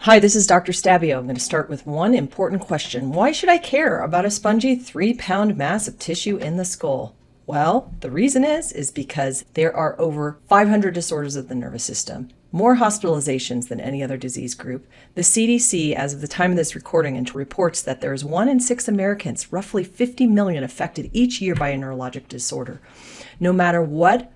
Hi, this is Dr. Stabio. I'm going to start with one important question. Why should I care about a spongy 3-pound mass of tissue in the skull? Well, the reason is because there are over 500 disorders of the nervous system, more hospitalizations than any other disease group. The CDC, as of the time of this recording, reports that there is 1 in 6 Americans, roughly 50 million, affected each year by a neurologic disorder. No matter what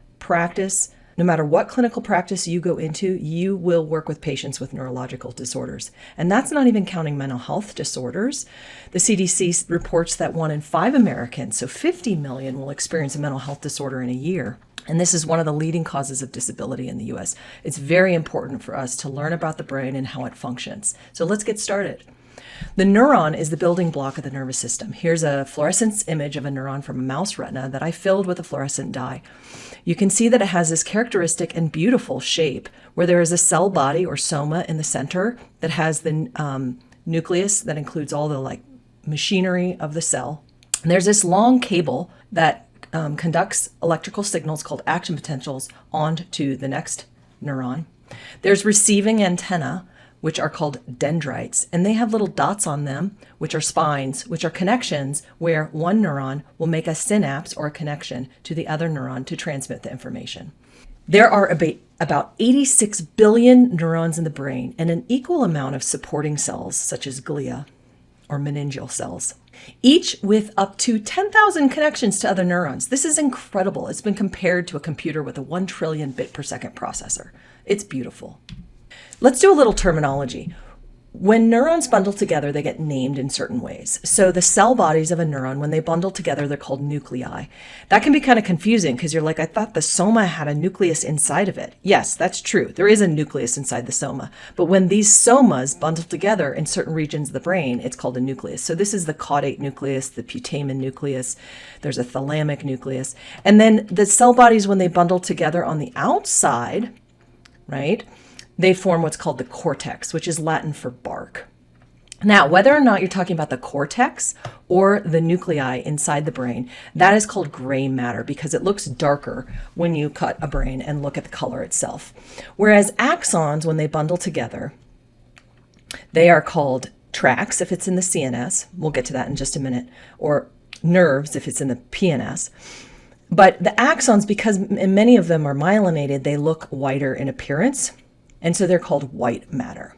clinical practice you go into, you will work with patients with neurological disorders. And that's not even counting mental health disorders. The CDC reports that 1 in 5 Americans, so 50 million, will experience a mental health disorder in a year. And this is one of the leading causes of disability in the US. It's very important for us to learn about the brain and how it functions. So let's get started. The neuron is the building block of the nervous system. Here's a fluorescence image of a neuron from a mouse retina that I filled with a fluorescent dye. You can see that it has this characteristic and beautiful shape where there is a cell body or soma in the center that has the nucleus that includes all the machinery of the cell. And there's this long cable that conducts electrical signals called action potentials onto the next neuron. There's receiving antenna, which are called dendrites, and they have little dots on them, which are spines, which are connections where one neuron will make a synapse or a connection to the other neuron to transmit the information. There are about 86 billion neurons in the brain and an equal amount of supporting cells, such as glia or meningeal cells, each with up to 10,000 connections to other neurons. This is incredible. It's been compared to a computer with a 1 trillion bit per second processor. It's beautiful. Let's do a little terminology. When neurons bundle together, they get named in certain ways. So the cell bodies of a neuron, when they bundle together, they're called nuclei. That can be kind of confusing because you're like, I thought the soma had a nucleus inside of it. Yes, that's true. There is a nucleus inside the soma. But when these somas bundle together in certain regions of the brain, it's called a nucleus. So this is the caudate nucleus, the putamen nucleus. There's a thalamic nucleus. And then the cell bodies, when they bundle together on the outside, right, they form what's called the cortex, which is Latin for bark. Now, whether or not you're talking about the cortex or the nuclei inside the brain, that is called gray matter because it looks darker when you cut a brain and look at the color itself. Whereas axons, when they bundle together, they are called tracts if it's in the CNS. We'll get to that in just a minute. Or nerves if it's in the PNS. But the axons, because many of them are myelinated, they look whiter in appearance. And so they're called white matter.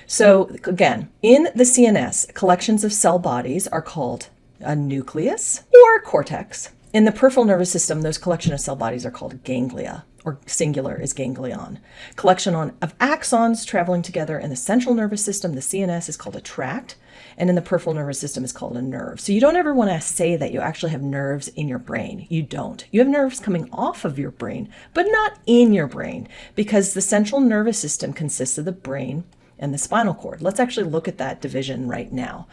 So again, in the CNS, collections of cell bodies are called a nucleus or cortex. In the peripheral nervous system, those collection of cell bodies are called ganglia, or singular is ganglion. Collection of axons traveling together in the central nervous system, the CNS, is called a tract. And in the peripheral nervous system is called a nerve. So you don't ever want to say that you actually have nerves in your brain. You don't. You have nerves coming off of your brain, but not in your brain, because the central nervous system consists of the brain and the spinal cord. Let's actually look at that division right now.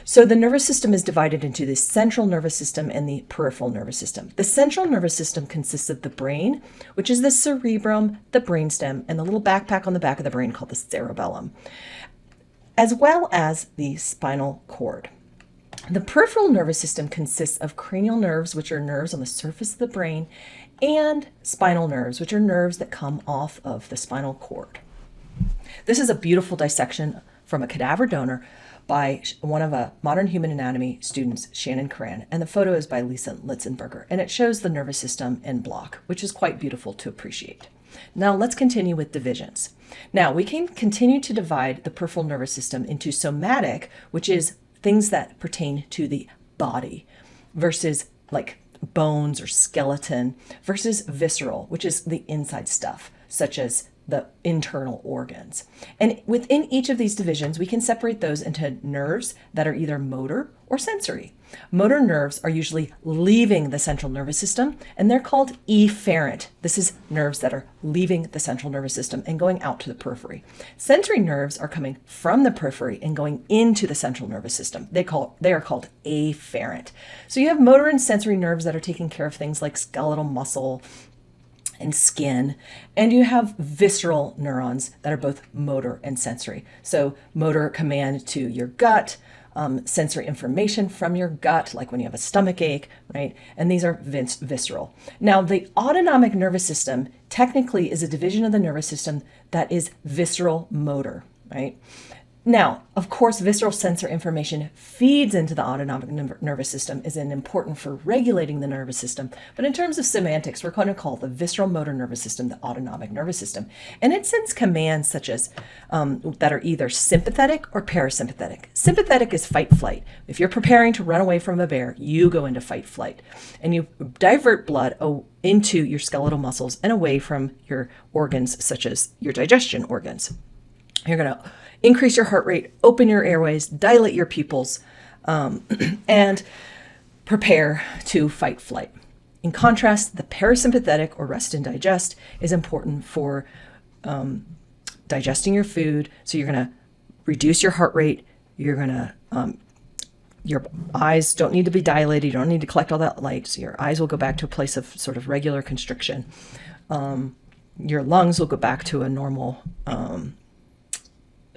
So the nervous system is divided into the central nervous system and the peripheral nervous system. The central nervous system consists of the brain, which is the cerebrum, the brainstem, and the little backpack on the back of the brain called the cerebellum, as well as the spinal cord. The peripheral nervous system consists of cranial nerves, which are nerves on the surface of the brain, and spinal nerves, which are nerves that come off of the spinal cord. This is a beautiful dissection from a cadaver donor by one of a modern human anatomy students, Shannon Cran, and the photo is by Lisa Litzenberger, and it shows the nervous system in block, which is quite beautiful to appreciate. Now let's continue with divisions. Now we can continue to divide the peripheral nervous system into somatic, which is things that pertain to the body, versus like bones or skeleton, versus visceral, which is the inside stuff, such as the internal organs. And within each of these divisions, we can separate those into nerves that are either motor or sensory. Motor nerves are usually leaving the central nervous system, and they're called efferent. This is nerves that are leaving the central nervous system and going out to the periphery. Sensory nerves are coming from the periphery and going into the central nervous system. They are called afferent. So you have motor and sensory nerves that are taking care of things like skeletal muscle and skin, and you have visceral neurons that are both motor and sensory. So motor command to your gut, sensory information from your gut, like when you have a stomach ache, right? And these are visceral. Now, the autonomic nervous system technically is a division of the nervous system that is visceral motor, right? Now, of course, visceral sensor information feeds into the autonomic nervous system, is important for regulating the nervous system. But in terms of semantics, we're going to call the visceral motor nervous system the autonomic nervous system. And it sends commands such as that are either sympathetic or parasympathetic. Sympathetic is fight flight. If you're preparing to run away from a bear, you go into fight flight and you divert blood into your skeletal muscles and away from your organs, such as your digestion organs. You're going to increase your heart rate, open your airways, dilate your pupils, and prepare to fight flight. In contrast, the parasympathetic, or rest and digest, is important for digesting your food. So you're going to reduce your heart rate. You're going to, your eyes don't need to be dilated. You don't need to collect all that light. So your eyes will go back to a place of sort of regular constriction. Your lungs will go back to a normal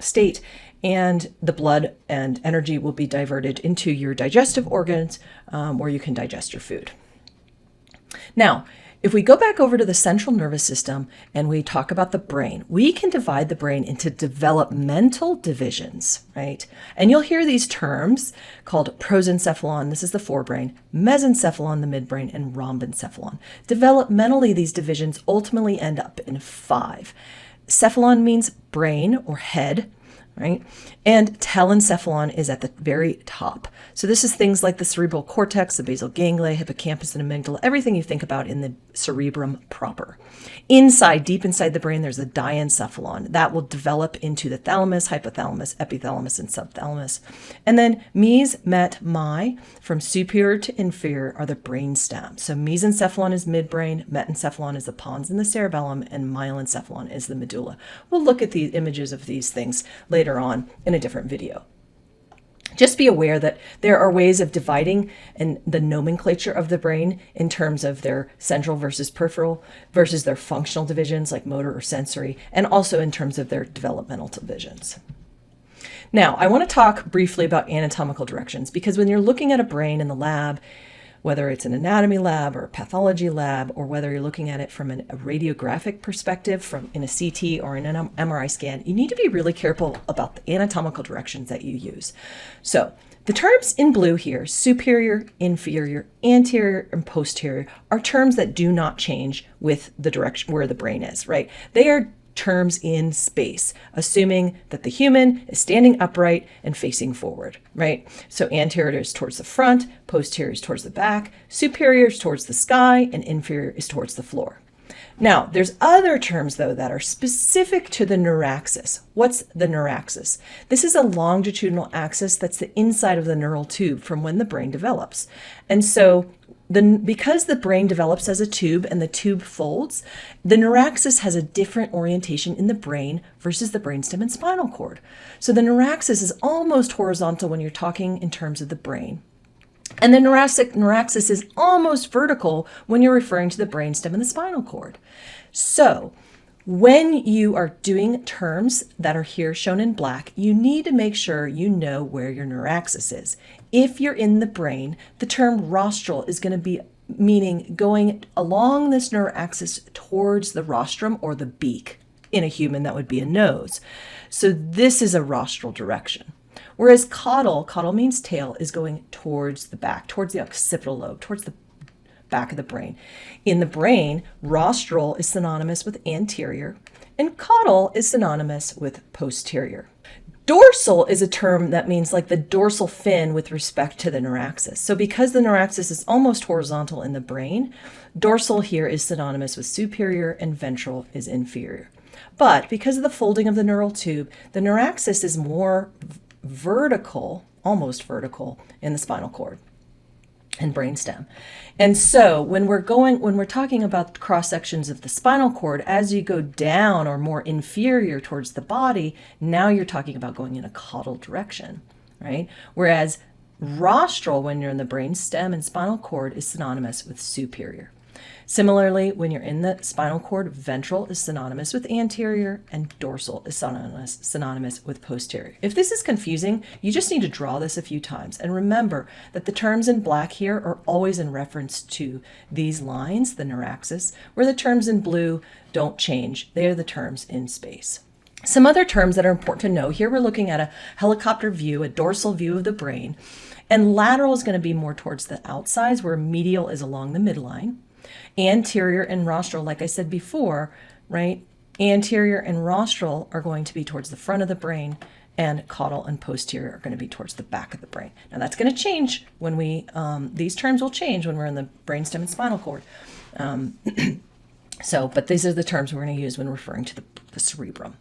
state, and the blood and energy will be diverted into your digestive organs, where you can digest your food. Now, if we go back over to the central nervous system and we talk about the brain, we can divide the brain into developmental divisions, right? And you'll hear these terms called prosencephalon, this is the forebrain, mesencephalon, the midbrain, and rhombencephalon. Developmentally, these divisions ultimately end up in 5. Cephalon means brain or head, right? And telencephalon is at the very top. So this is things like the cerebral cortex, the basal ganglia, hippocampus, and amygdala, everything you think about in the cerebrum proper. Inside, deep inside the brain, there's a diencephalon. That will develop into the thalamus, hypothalamus, epithalamus, and subthalamus. And then mes, met, mi, from superior to inferior, are the brain stem. So mesencephalon is midbrain, metencephalon is the pons and the cerebellum, and myelencephalon is the medulla. We'll look at the images of these things later on in a different video. Just be aware that there are ways of dividing in the nomenclature of the brain in terms of their central versus peripheral versus their functional divisions like motor or sensory, and also in terms of their developmental divisions. Now, I want to talk briefly about anatomical directions, because when you're looking at a brain in the lab, whether it's an anatomy lab or a pathology lab, or whether you're looking at it from a radiographic perspective in a CT or in an MRI scan, you need to be really careful about the anatomical directions that you use. So the terms in blue here, superior, inferior, anterior, and posterior, are terms that do not change with the direction where the brain is, right? They are terms in space, assuming that the human is standing upright and facing forward, right? So anterior is towards the front, posterior is towards the back, superior is towards the sky, and inferior is towards the floor. Now, there's other terms, though, that are specific to the neuraxis. What's the neuraxis? This is a longitudinal axis that's the inside of the neural tube from when the brain develops. And so because the brain develops as a tube and the tube folds, the neuraxis has a different orientation in the brain versus the brainstem and spinal cord. So the neuraxis is almost horizontal when you're talking in terms of the brain. And the neuraxis is almost vertical when you're referring to the brainstem and the spinal cord. So when you are doing terms that are here shown in black, you need to make sure you know where your neuraxis is. If you're in the brain, the term rostral is going to be meaning going along this neuraxis towards the rostrum or the beak. In a human, that would be a nose. So this is a rostral direction. Whereas caudal means tail, is going towards the back, towards the occipital lobe, towards the back of the brain. In the brain, rostral is synonymous with anterior, and caudal is synonymous with posterior. Dorsal is a term that means like the dorsal fin with respect to the neuraxis. So because the neuraxis is almost horizontal in the brain, dorsal here is synonymous with superior and ventral is inferior. But because of the folding of the neural tube, the neuraxis is more vertical, almost vertical, in the spinal cord and brainstem. And so when we're talking about cross sections of the spinal cord, as you go down or more inferior towards the body, now you're talking about going in a caudal direction, right? Whereas rostral, when you're in the brainstem and spinal cord, is synonymous with superior. Similarly, when you're in the spinal cord, ventral is synonymous with anterior and dorsal is synonymous with posterior. If this is confusing, you just need to draw this a few times. And remember that the terms in black here are always in reference to these lines, the neuraxis, where the terms in blue don't change. They are the terms in space. Some other terms that are important to know here, we're looking at a helicopter view, a dorsal view of the brain, and lateral is going to be more towards the outsides, where medial is along the midline. Anterior and rostral, like I said before, right? Anterior and rostral are going to be towards the front of the brain, and caudal and posterior are going to be towards the back of the brain. Now that's going to change when these terms will change when we're in the brainstem and spinal cord. But these are the terms we're going to use when referring to the cerebrum.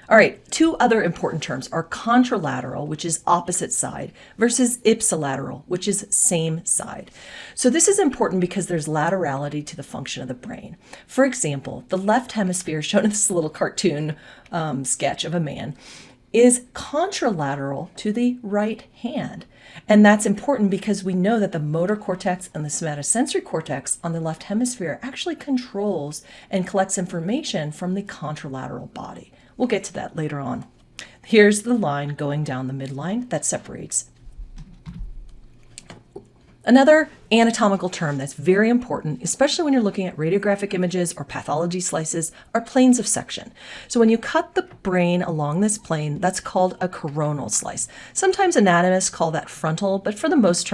All right, two other important terms are contralateral, which is opposite side, versus ipsilateral, which is same side. So this is important because there's laterality to the function of the brain. For example, the left hemisphere, shown in this little cartoon sketch of a man, is contralateral to the right hand. And that's important because we know that the motor cortex and the somatosensory cortex on the left hemisphere actually controls and collects information from the contralateral body. We'll get to that later on. Here's the line going down the midline that separates. Another anatomical term that's very important, especially when you're looking at radiographic images or pathology slices, are planes of section. So when you cut the brain along this plane, that's called a coronal slice. Sometimes anatomists call that frontal, but for the most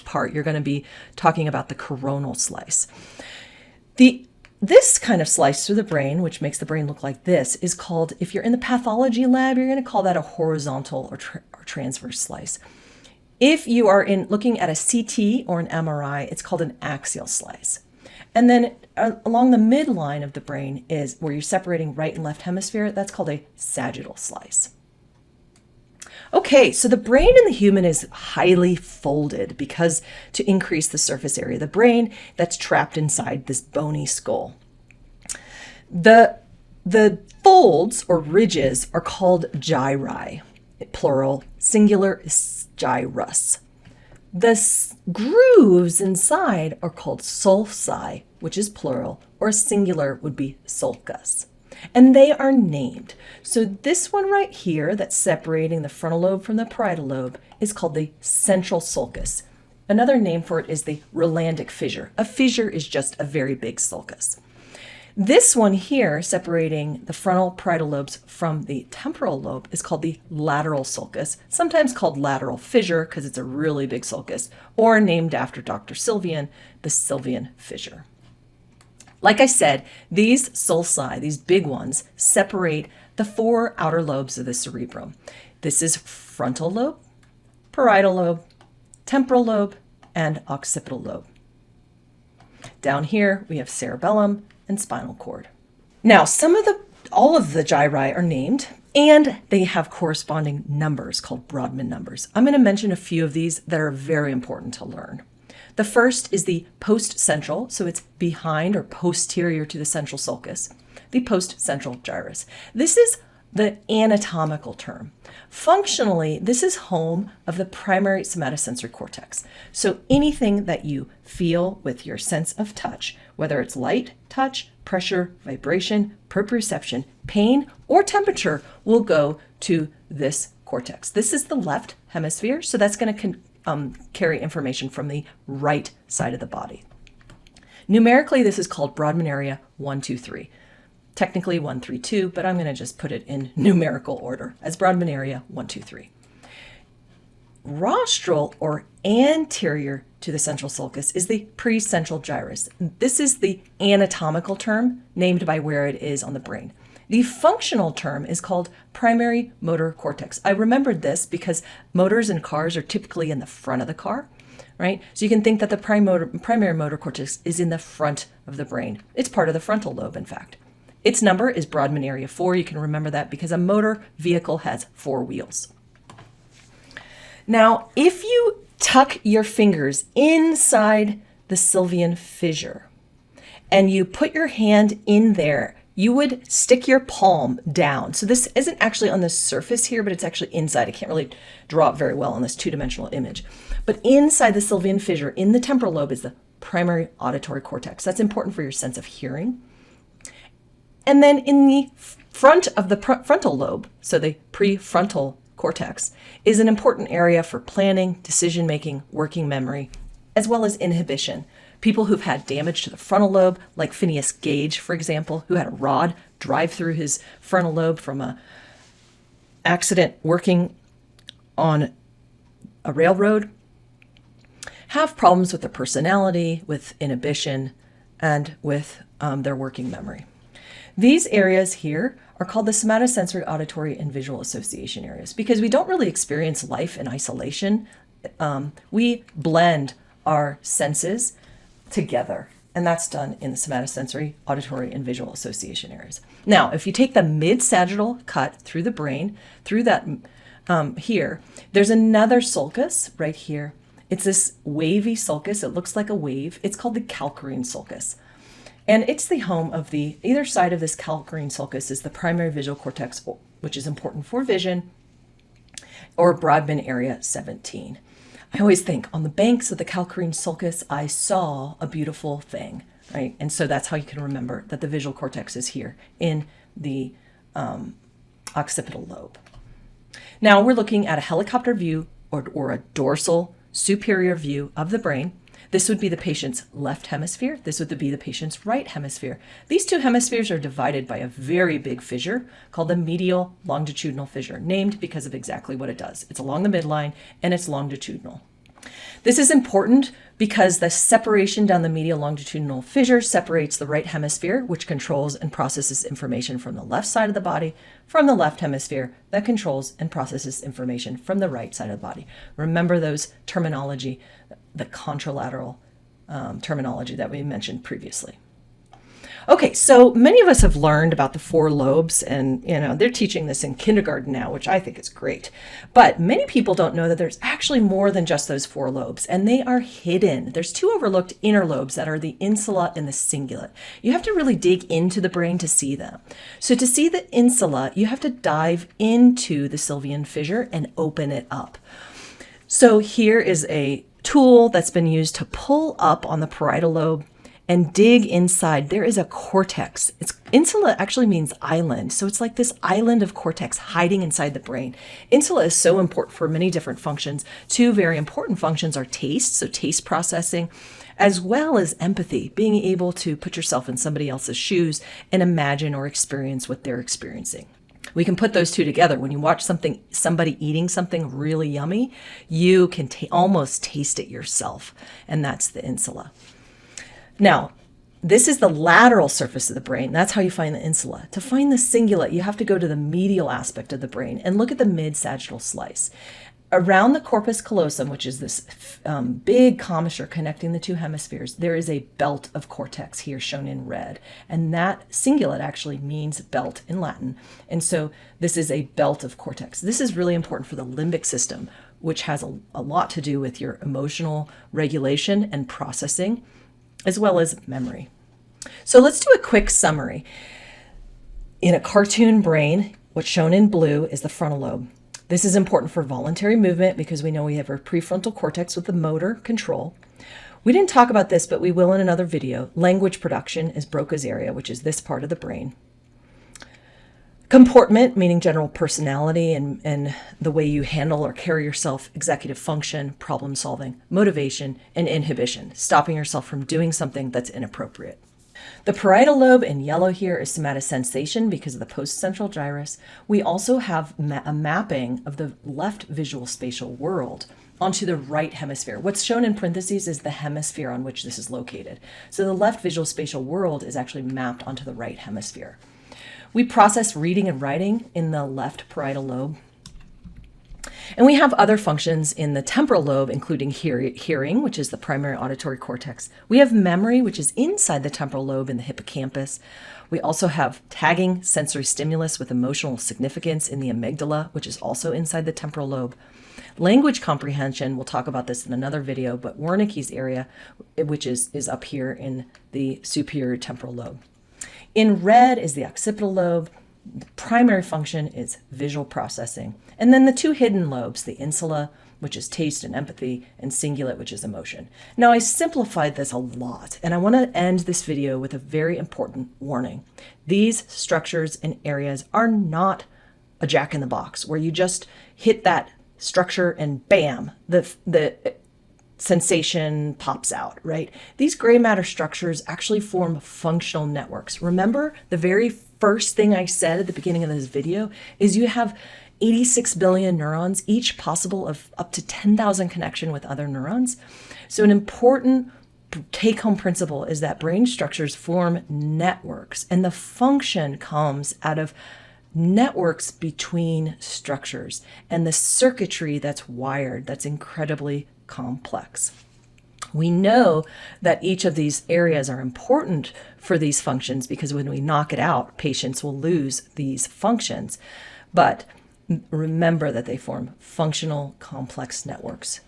part, you're going to be talking about the coronal slice. This kind of slice through the brain, which makes the brain look like this, is called, if you're in the pathology lab, you're going to call that a horizontal or transverse slice. If you are looking at a CT or an MRI, it's called an axial slice. And then along the midline of the brain is where you're separating right and left hemisphere. That's called a sagittal slice. Okay, so the brain in the human is highly folded because to increase the surface area of the brain that's trapped inside this bony skull. The folds or ridges are called gyri, plural, singular is gyrus. The grooves inside are called sulci, which is plural, or singular would be sulcus. And they are named. So this one right here that's separating the frontal lobe from the parietal lobe is called the central sulcus. Another name for it is the Rolandic fissure. A fissure is just a very big sulcus. This one here, separating the frontal parietal lobes from the temporal lobe, is called the lateral sulcus, sometimes called lateral fissure because it's a really big sulcus, or named after Dr. Sylvian, the Sylvian fissure. Like I said, these sulci, these big ones, separate the four outer lobes of the cerebrum. This is frontal lobe, parietal lobe, temporal lobe, and occipital lobe. Down here, we have cerebellum and spinal cord. Now, all of the gyri are named, and they have corresponding numbers called Brodmann numbers. I'm going to mention a few of these that are very important to learn. The first is the post-central, so it's behind or posterior to the central sulcus, the post-central gyrus. This is the anatomical term. Functionally, this is home of the primary somatosensory cortex. So anything that you feel with your sense of touch, whether it's light, touch, pressure, vibration, proprioception, pain, or temperature, will go to this cortex. This is the left hemisphere, so that's going to carry information from the right side of the body. Numerically, this is called Brodmann area 1, 2, 3. Technically 1, 3, 2, but I'm going to just put it in numerical order as Brodmann area 1, 2, 3. Rostral or anterior to the central sulcus is the precentral gyrus. This is the anatomical term named by where it is on the brain. The functional term is called primary motor cortex. I remembered this because motors in cars are typically in the front of the car, right? So you can think that the primary motor cortex is in the front of the brain. It's part of the frontal lobe, in fact. Its number is Brodmann area 4. You can remember that because a motor vehicle has 4 wheels. Now, if you tuck your fingers inside the Sylvian fissure and you put your hand in there, you would stick your palm down. So this isn't actually on the surface here, but it's actually inside. I can't really draw it very well on this two-dimensional image. But inside the Sylvian fissure, in the temporal lobe, is the primary auditory cortex. That's important for your sense of hearing. And then in the front of the frontal lobe, so the prefrontal cortex, is an important area for planning, decision-making, working memory, as well as inhibition. People who've had damage to the frontal lobe, like Phineas Gage, for example, who had a rod drive through his frontal lobe from a accident working on a railroad, have problems with their personality, with inhibition, and with their working memory. These areas here are called the somatosensory, auditory, and visual association areas because we don't really experience life in isolation. We blend our senses together, and that's done in the somatosensory, auditory, and visual association areas. Now, if you take the mid-sagittal cut through the brain, through that here, there's another sulcus right here. It's this wavy sulcus. It looks like a wave. It's called the calcarine sulcus. And it's the home of either side of this calcarine sulcus is the primary visual cortex, which is important for vision, or Brodmann area 17. I always think on the banks of the calcarine sulcus, I saw a beautiful thing, right? And so that's how you can remember that the visual cortex is here in the occipital lobe. Now we're looking at a helicopter view or a dorsal superior view of the brain. This would be the patient's left hemisphere. This would be the patient's right hemisphere. These two hemispheres are divided by a very big fissure called the medial longitudinal fissure, named because of exactly what it does. It's along the midline and it's longitudinal. This is important because the separation down the medial longitudinal fissure separates the right hemisphere, which controls and processes information from the left side of the body, from the left hemisphere that controls and processes information from the right side of the body. Remember those terminology, the contralateral terminology that we mentioned previously. Okay, so many of us have learned about the four lobes, and they're teaching this in kindergarten now, which I think is great. But many people don't know that there's actually more than just those four lobes, and they are hidden. There's two overlooked inner lobes that are the insula and the cingulate. You have to really dig into the brain to see them. So to see the insula, you have to dive into the sylvian fissure and open it up. So here is a tool that's been used to pull up on the parietal lobe and dig inside. There is a cortex. Insula actually means island. So it's like this island of cortex hiding inside the brain. Insula is so important for many different functions. Two very important functions are taste, so taste processing, as well as empathy, being able to put yourself in somebody else's shoes and imagine or experience what they're experiencing. We can put those two together. When you watch somebody eating something really yummy, you can almost taste it yourself, and that's the insula. Now, this is the lateral surface of the brain. That's how you find the insula. To find the cingulate, you have to go to the medial aspect of the brain and look at the mid-sagittal slice. Around the corpus callosum, which is this big commissure connecting the two hemispheres, there is a belt of cortex here shown in red. And that cingulate actually means belt in Latin. And so this is a belt of cortex. This is really important for the limbic system, which has a lot to do with your emotional regulation and processing, as well as memory. So let's do a quick summary. In a cartoon brain, what's shown in blue is the frontal lobe. This is important for voluntary movement because we know we have our prefrontal cortex with the motor control. We didn't talk about this, but we will in another video. Language production is Broca's area, which is this part of the brain. Comportment, meaning general personality and the way you handle or carry yourself, executive function, problem solving, motivation, and inhibition, stopping yourself from doing something that's inappropriate. The parietal lobe in yellow here is somatosensation because of the postcentral gyrus. We also have a mapping of the left visual spatial world onto the right hemisphere. What's shown in parentheses is the hemisphere on which this is located. So the left visual spatial world is actually mapped onto the right hemisphere. We process reading and writing in the left parietal lobe. And we have other functions in the temporal lobe, including hearing, which is the primary auditory cortex. We have memory, which is inside the temporal lobe in the hippocampus. We also have tagging sensory stimulus with emotional significance in the amygdala, which is also inside the temporal lobe. Language comprehension, we'll talk about this in another video, but Wernicke's area, which is up here in the superior temporal lobe. In red is the occipital lobe. The primary function is visual processing. And then the two hidden lobes, the insula, which is taste and empathy, and cingulate, which is emotion. Now, I simplified this a lot, and I want to end this video with a very important warning. These structures and areas are not a jack-in-the-box, where you just hit that structure and bam, the sensation pops out, right? These gray matter structures actually form functional networks. Remember the very first thing I said at the beginning of this video is you have 86 billion neurons, each possible of up to 10,000 connection with other neurons. So an important take-home principle is that brain structures form networks, and the function comes out of networks between structures and the circuitry that's wired that's incredibly complex. We know that each of these areas are important for these functions because when we knock it out, patients will lose these functions. But remember that they form functional complex networks